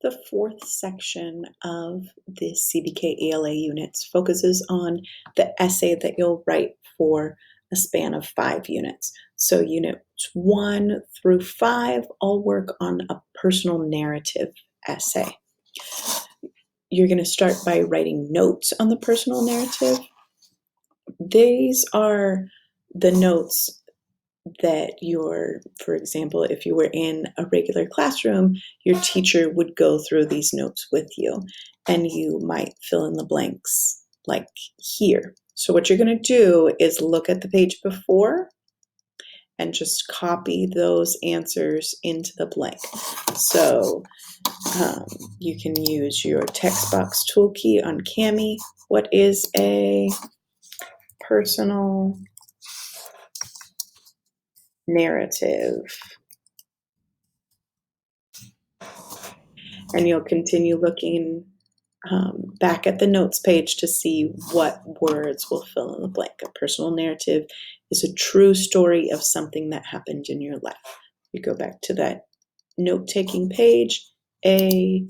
The fourth section of the CBK ELA units focuses on the essay that you'll write for a span of 5 units. So units 1 through 5 all work on a personal narrative essay. You're going to start by writing notes on the personal narrative. These are the notes that for example, if you were in a regular classroom, your teacher would go through these notes with you, and you might fill in the blanks like here. So what you're going to do is look at the page before and just copy those answers into the blank. So you can use your text box toolkey on Kami. What is a personal narrative? And you'll continue looking back at the notes page to see what words will fill in the blank. A personal narrative is a true story of something that happened in your life. You go back to that note-taking page, a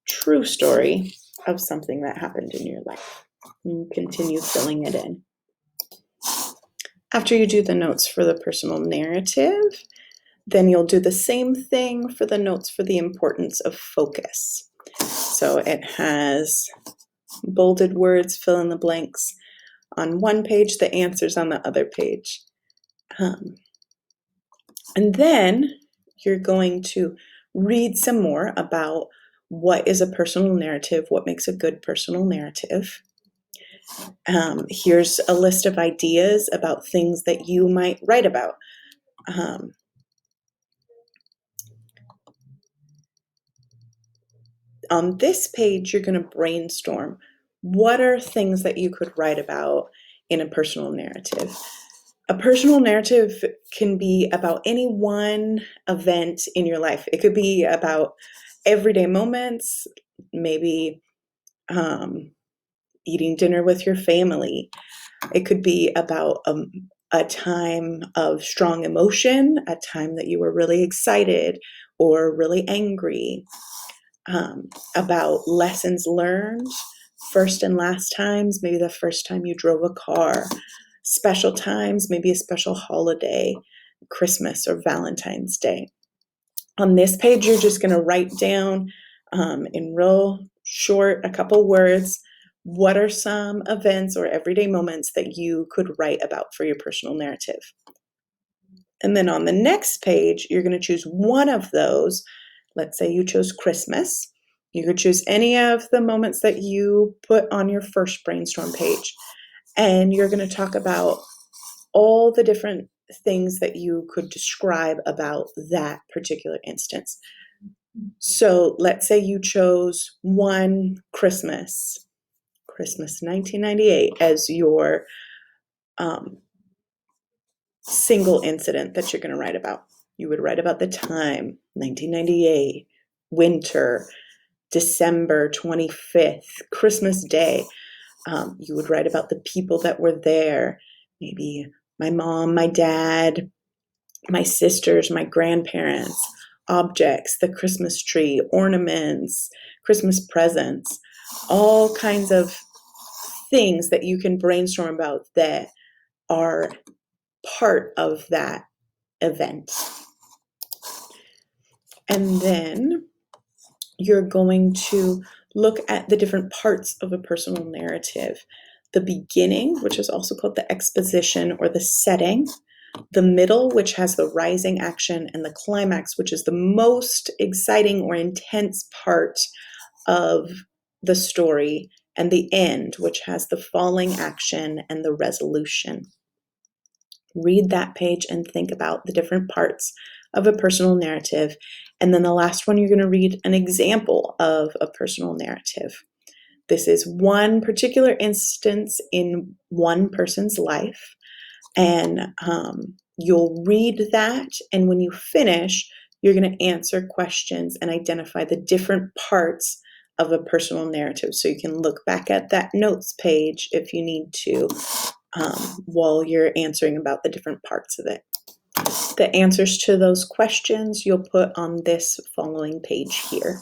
true story of something that happened in your life. And continue filling it in. After you do the notes for the personal narrative, then you'll do the same thing for the notes for the importance of focus. So it has bolded words, fill in the blanks on one page, the answers on the other page. And then you're going to read some more about what is a personal narrative, what makes a good personal narrative. Here's a list of ideas about things that you might write about. On this page, you're going to brainstorm what are things that you could write about in a personal narrative. A personal narrative can be about any one event in your life. It could be about everyday moments, maybe eating dinner with your family. It could be about a time of strong emotion, a time that you were really excited or really angry. About lessons learned, first and last times, maybe the first time you drove a car, special times, maybe a special holiday, Christmas or Valentine's Day. On this page, you're just going to write down in real short, a couple words, what are some events or everyday moments that you could write about for your personal narrative. And then on the next page, you're going to choose one of those. Let's say you chose Christmas. You could choose any of the moments that you put on your first brainstorm page. And you're going to talk about all the different things that you could describe about that particular instance. So let's say you chose one Christmas 1998, as your single incident that you're going to write about. You would write about the time, 1998, winter, December 25th, Christmas Day. You would write about the people that were there, maybe my mom, my dad, my sisters, my grandparents, objects, the Christmas tree, ornaments, Christmas presents, all kinds of things that you can brainstorm about that are part of that event. And then you're going to look at the different parts of a personal narrative. The beginning, which is also called the exposition or the setting. The middle, which has the rising action, and the climax, which is the most exciting or intense part of the story, and the end, which has the falling action and the resolution. Read that page and think about the different parts of a personal narrative. And then the last one, you're going to read an example of a personal narrative. This is one particular instance in one person's life. And you'll read that. And when you finish, you're going to answer questions and identify the different parts of a personal narrative. So you can look back at that notes page if you need to while you're answering about the different parts of it. The answers to those questions you'll put on this following page here.